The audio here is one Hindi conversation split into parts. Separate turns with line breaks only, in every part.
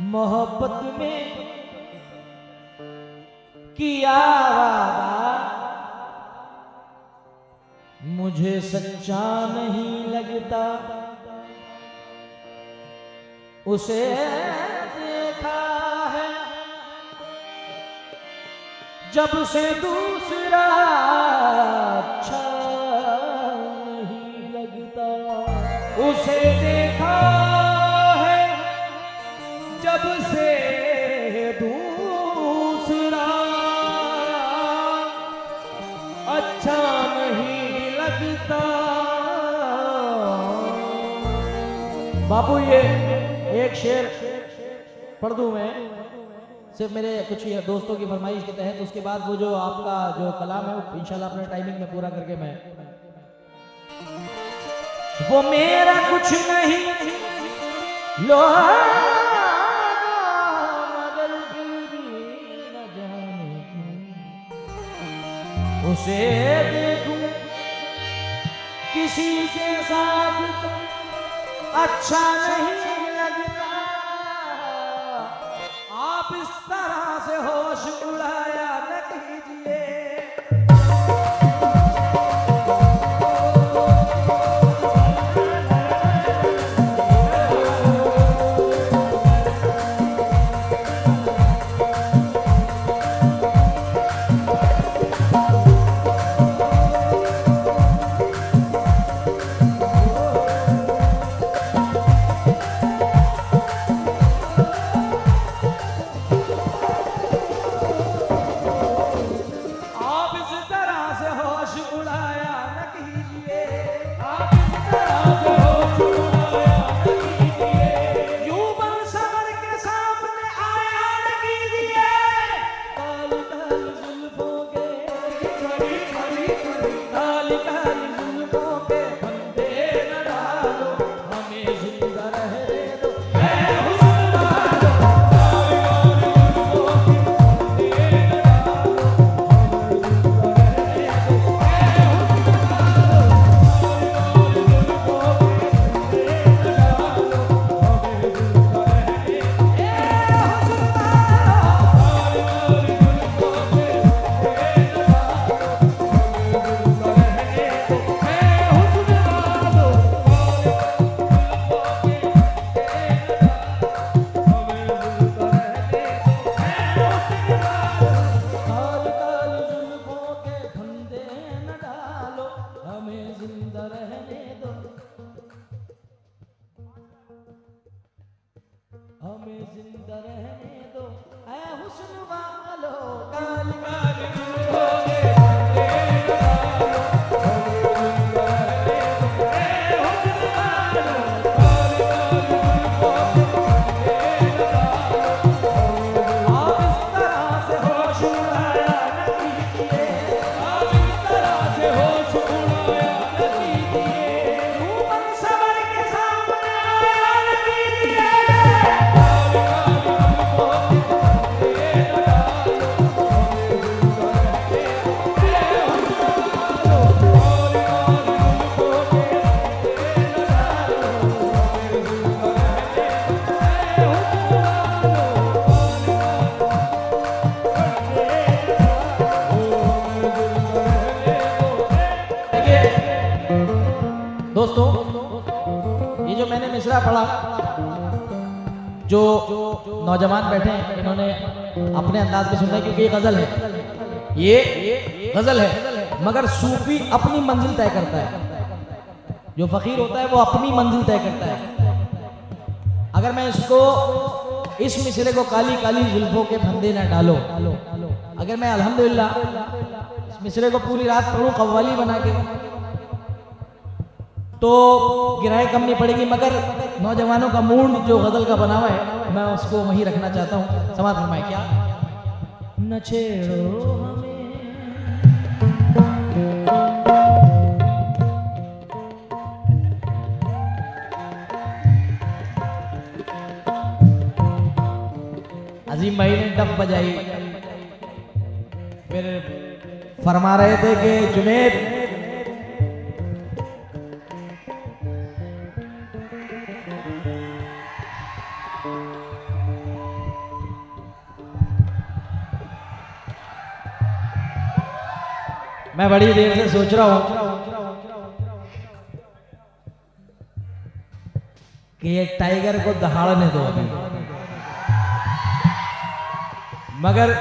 मोहब्बत में किया वादा मुझे सच्चा नहीं लगता। उसे देखा है जब से दूसरा अच्छा नहीं लगता। उसे देखा है जब से दूसरा अच्छा नहीं लगता। बापू ये एक शेर पढ़ दूं मैं, सिर्फ मेरे कुछ दोस्तों की फरमाइश के तहत। उसके बाद वो जो आपका जो कलाम है वो इंशाल्लाह अपने टाइमिंग में पूरा करके मैं। वो मेरा कुछ नहीं लो मगर फिर भी न जाने क्यों उसे देखूं किसी के साथ तो अच्छा नहीं लगता। आप इस तरह से होश उड़ाया न कीजिए। हमें जिंदा रहने दो ऐ हुस्न वालो। काली काली जुल्फों दोस्तों, ये जो मैंने मिसरा पढ़ा, जो नौजवान बैठे हैं इन्होंने अपने अंदाज में सुना है क्योंकि ये गजल है। ये गजल है मगर सूफी अपनी मंजिल तय करता है। जो फकीर होता है वो अपनी मंजिल तय करता है। अगर मैं इसको इस मिसरे को काली काली जुल्फों के फंदे न डालो, अगर मैं अल्हम्दुलिल्लाह इस मिसरे को पूरी रात पढ़ूं कव्वाली बना के तो गिराए कम नहीं पड़ेगी। मगर नौजवानों का मूड जो गजल का बना हुआ है मैं उसको वहीं रखना चाहता हूँ। समाज फरमाए क्या न छेड़ो हमें अजीम भाई ने डब बजाई, फिर फरमा रहे थे कि जुनैद मैं बड़ी देर से सोच रहा हूं कि ये टाइगर को दहाड़ने दो अभी, मगर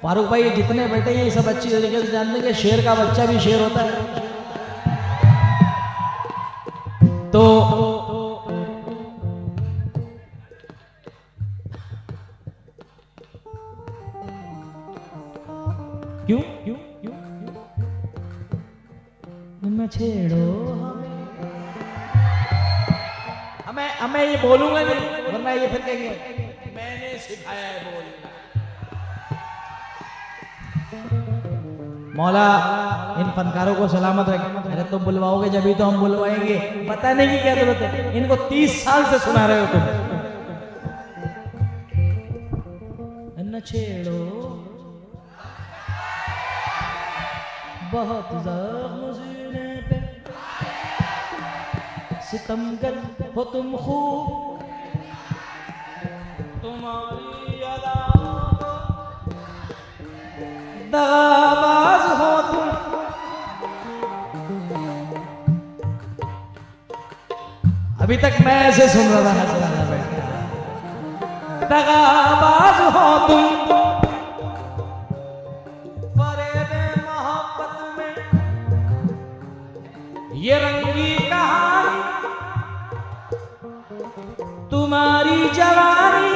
फारूक भाई जितने बैठे हैं ये सब अच्छी तरीके से जानते हैं कि शेर का बच्चा भी शेर होता है। तो क्यों क्यों क्यों न छेड़ो हमें ये बोलूंगा नहीं, वरना ये फिर कहेंगे मैंने सिखाया है बोलना। मौला इन फनकारों को सलामत रखे। अरे तुम बुलवाओगे जब ही तो हम बुलवाएंगे, बताने की क्या जरूरत है, इनको 30 साल से सुना रहे हो तुम। न छेड़ो बहुत ज़ख्म सीने पे, सितमगर हो तुम खूब, तुम्हारी अदा दगाबाज हो तुम। अभी तक मैं ऐसे सुन रहा था, दगाबाज हो तुम, ये रंगी कहानी तुम्हारी जवानी,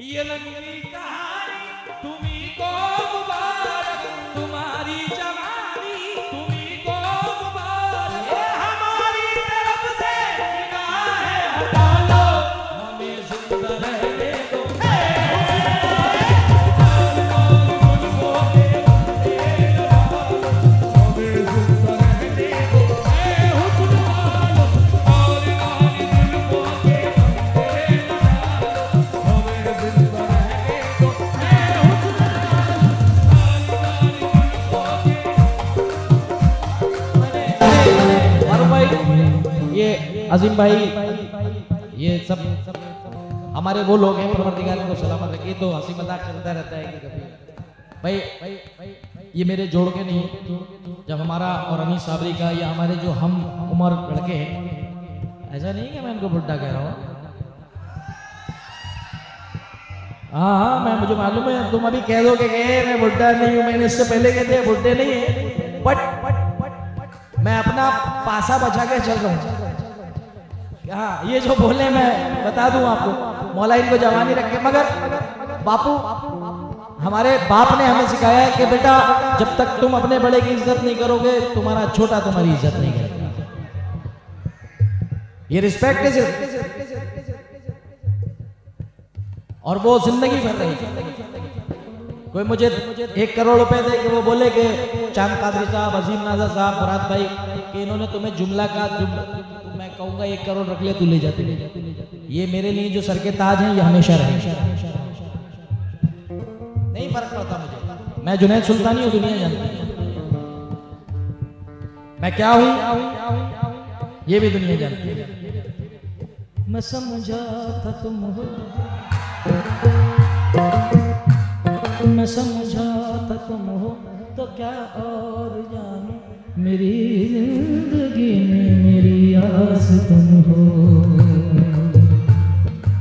ये रंगी कहानी तुम्ही को मुबारक, तुम्हारी जवानी तुम्ही को मुबारक, हमारी तरफ से निगाहें हटा लो, हमें जिंदा रहने दो। ये अजीम भाई ये सब हमारे वो लोग हैं, परवरदिगार को सलामत रखे। तो हंसी मजाक चलता रहता है कि कभी भाई ये मेरे जोड़ के नहीं, जब हमारा और अमीर साबरी का या हमारे जो हम उम्र लड़के हैं, ऐसा नहीं कि मैं इनको बुड्ढा कह रहा हूँ। हाँ मैं मुझे मालूम है तुम अभी कह दोगे कि मैं बुड्ढा नहीं हूँ, मैंने इससे पहले कहते बुड्ढे नहीं है, बट मैं अपना पासा बचा के चल रहा हूँ। हाँ ये जो बोले मैं बता दूं आपको, मौला इनको जवानी रखे। मगर बापू हमारे बाप ने हमें सिखाया है कि बेटा जब तक तुम अपने बड़े की इज्जत नहीं करोगे, तुम्हारा छोटा तुम्हारी इज्जत नहीं करेगा। ये रिस्पेक्ट है सिर्फ, और वो जिंदगी भर रही। कोई मुझे 1 करोड़ रुपए दे कि वो बोले कि चांद कादरी साहब, अजीम नाजा साहब, मुराद भाई कि इन्होंने तुम्हें जुमला का मैं कहूंगा 1 करोड़ रख ले, तू ले जाते ये मेरे लिए जो सर के ताज हैं ये हमेशा रहे, नहीं फर्क पड़ता मुझे। मैं जुनैद सुल्तानी हूँ, दुनिया जानती है मैं क्या हूँ, ये भी दुनिया जानती है। मैं समझा था तुम हो, मैं समझा था तुम हो तो क्या और जानो, मेरी जिंदगी में मेरी आस तुम हो।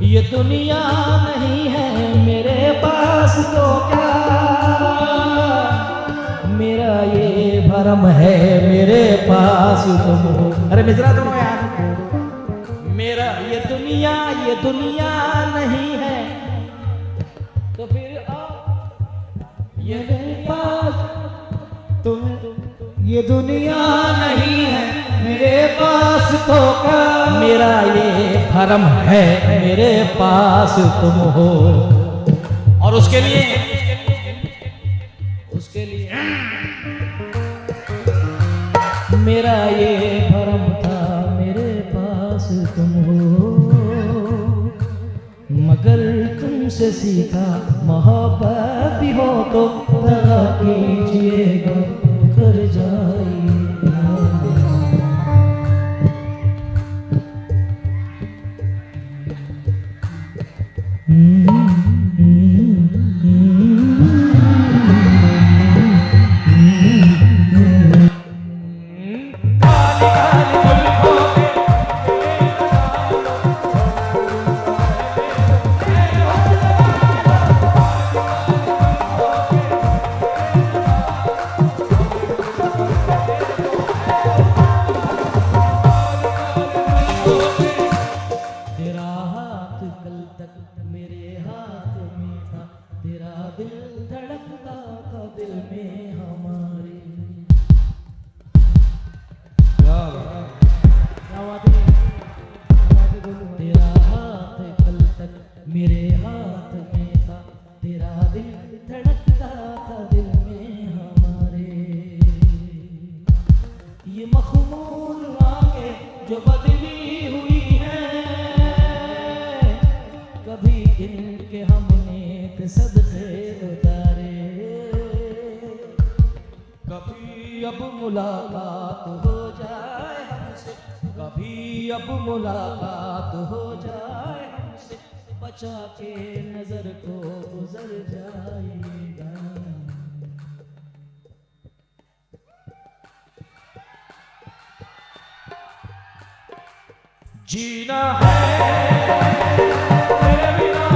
ये दुनिया नहीं है मेरे पास तो क्या, मेरा ये भरम है मेरे पास तुम हो। अरे मिजरा दोनों यार, मेरा ये दुनिया नहीं है तो फिर ये मेरे पास तुम, ये दुनिया नहीं है मेरे पास तो क्या, मेरा ये भरम है मेरे पास तुम हो। और उसके लिए मेरा ये भरम था मेरे पास तुम हो। मगर तुमसे सीखा मोहब्बत भी हो तो दगा कीजिएगा, कर जाइएगा। जो बदली हुई हैं, कभी इनके हमने सदके उतारे, कभी अब मुलाकात हो जाए हमसे, कभी अब मुलाकात हो जाए हमसे, बचा के नजर को गुजर जाएगा। जीना है तेरे बिना,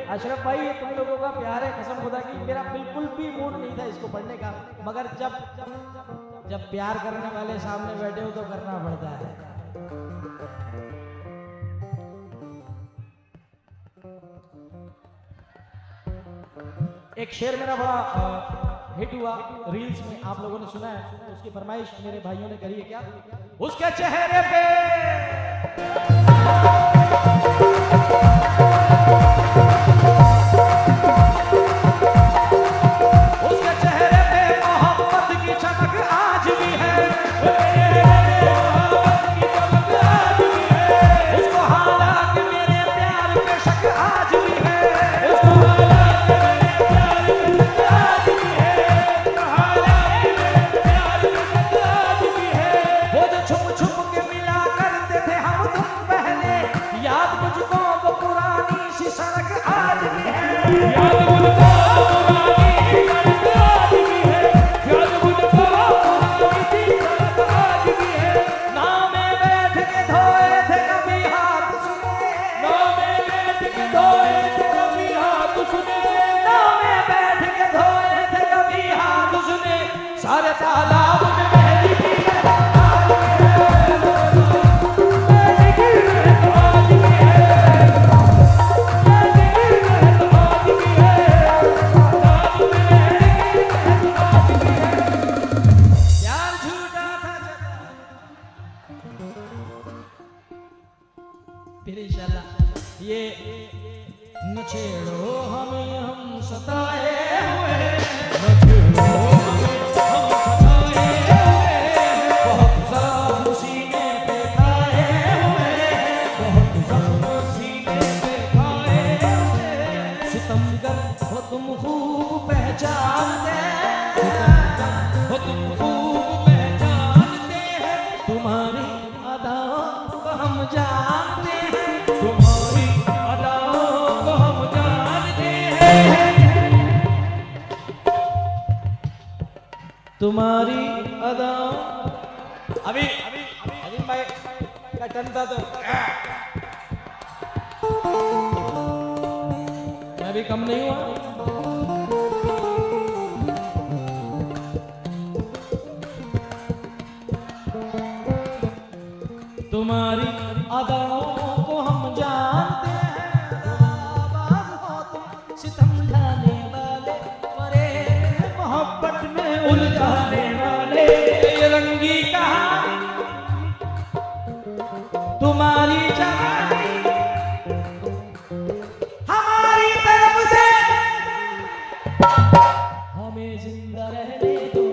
अशरफ भाई ये तुम लोगों का प्यार है, कसम खुदा की मेरा बिल्कुल भी मूड नहीं था इसको पढ़ने का, मगर जब प्यार करने वाले सामने बैठे हो तो करना पड़ता है। एक शेर मेरा बड़ा हिट हुआ रील्स में, आप लोगों ने सुना है, उसकी फरमाइश मेरे भाइयों ने करी है। क्या? उसके चेहरे पे सारे तालाब में मेहंदी की फिर इंशाल्लाह ये न छेड़ो हमें हम सताए हुए, न छेड़ो हमें हम सताए हुए, बहुत ज़ख्म सीने पे खाए हुए, बहुत ज़ख्म सीने पे खाए हुए, सितमगर हो तुम खूब पहचानते, सितमगर हो तुम खूब पहचानते हैं, तुम्हारी अदाओं को हम जानते हैं, तुम्हारी अदाओं को हम जानते हैं, तुम्हारी अदाओं। अभी अजीम भाई का टन था तो मैं भी कम नहीं हुआ। तुम्हारी अदाओं को हम जानते हैं, आवाज़ हो तुम सितम ढाने वाले, परे मोहब्बत में उलझाने वाले, ये रंगी कहानी तुम्हारी जानी हमारी तरफ से, हमें जिंदा रहने दो।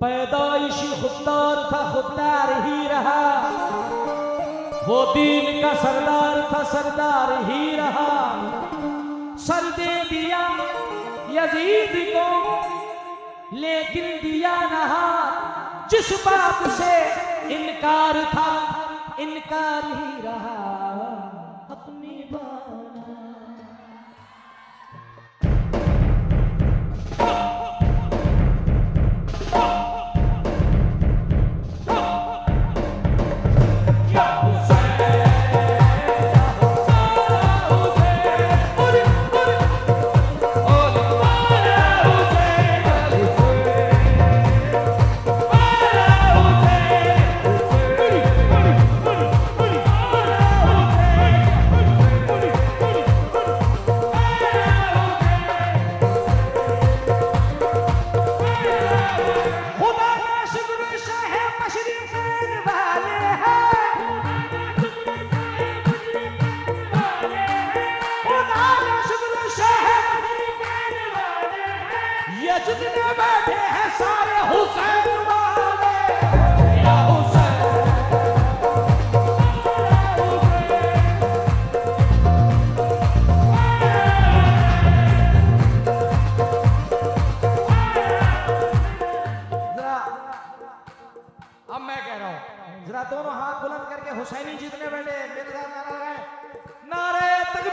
पैदाइशी खुददार था, खुददार ही रहा, वो दीन का सरदार था, सरदार ही रहा, सर दे दिया यजीद को लेकिन दिया ना, जिस बात से इनकार था इनकार ही रहा, अपनी बात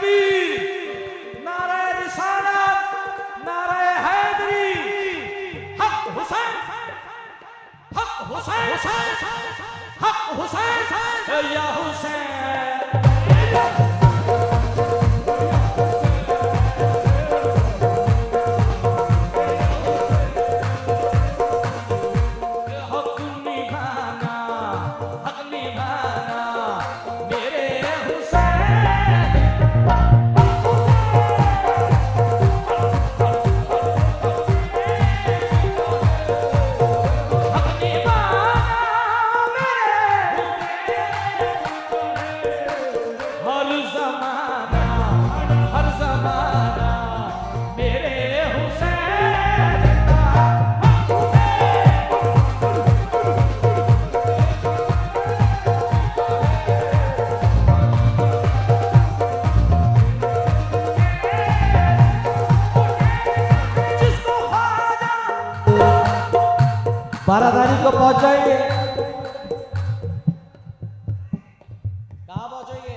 तकबीर, नारे रिसालत, नारे हैदरी, हक हुसैन, हक हुसैन, हक हुसैन, या हुसैन। बारादारी को पहुंचाएंगे, कहाँ पहुंचाएंगे?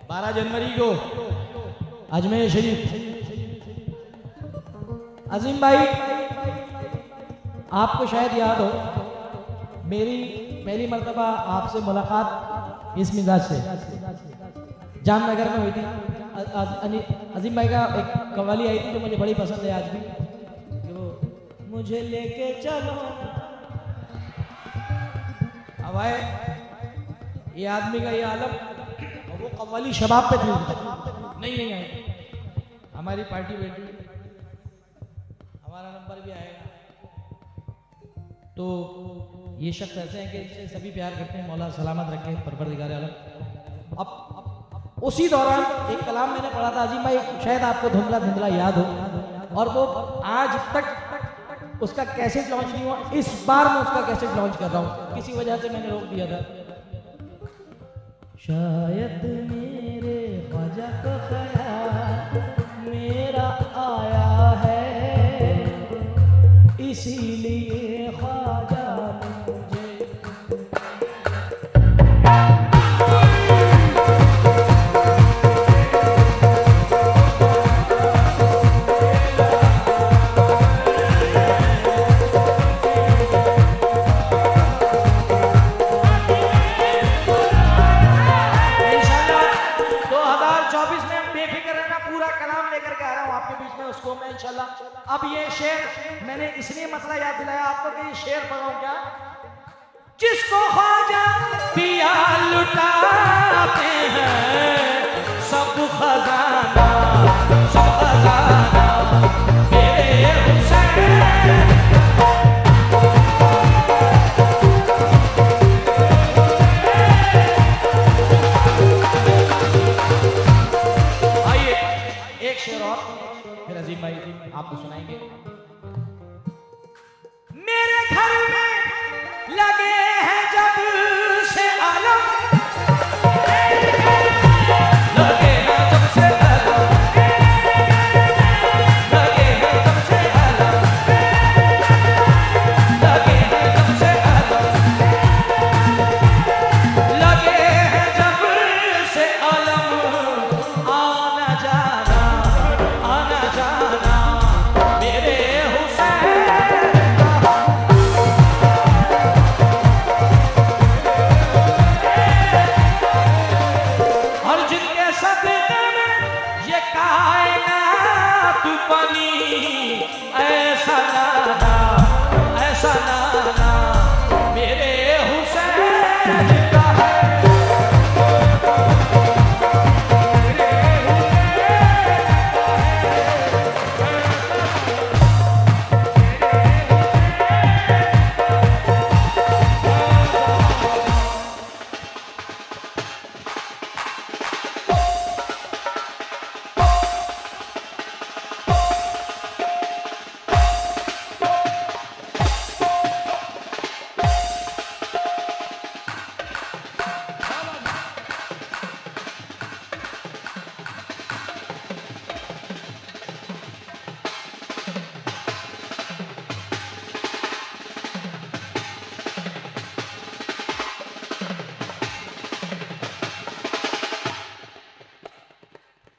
12 जनवरी को अजमेर शरीफ। अजीम भाई, आपको शायद याद हो, मेरी पहली मर्तबा आपसे मुलाकात इस मिजाज से जामनगर में हुई थी। अजीम भाई का एक कव्वाली आई थी जो मुझे बड़ी पसंद है आज भी, कि वो मुझे लेके चलो। अब आए ये आदमी का ये आलम, और वो कव्वाली शबाब पे थी, नहीं आई। हमारी पार्टी बैठी, हमारा नंबर भी आएगा। तो ये शख्स ऐसे हैं कि इनसे सभी प्यार करते हैं, मौला सलामत रखे परवरदिगार आलम। अब उसी दौरान एक कलाम मैंने पढ़ा था अजीम भाई, शायद आपको धुंधला धुंधला याद हो, और वो आज तक उसका कैसेट लॉन्च नहीं हुआ। इस बार मैं उसका कैसेट लॉन्च कर रहा हूँ, किसी वजह से मैंने रोक दिया था। शायद मेरे ख्वाजा को ख्याल मेरा आया है, इसीलिए ख्वाजा मुझे अब ये शेर मैंने इसलिए मसला याद दिलाया आपको कि ये शेर पढ़ाऊं क्या? जिसको ख्वाजा पिया लुटाते हैं सब खजाना, सब खजाना मेरे हुसैन। आइए एक शेर और फिर अजीम भाई आपको सुनाएंगे। मेरे घर में लगे हैं जब से आलम, लगे हैं जब से आलम, लगे हैं जब से आलम, लगे हैं जब से आलम, लगे हैं जब से आलम। आना जाना, आना जाना मेरे हुसैन। और जिनके सदक़े में ये कायनात बनी, ऐसा नाना, ऐसा नाना मेरे हुसैन का है।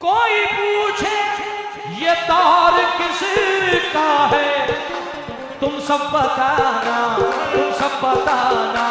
कोई पूछे ये दौर किसका है, तुम सब बताना, तुम सब बताना।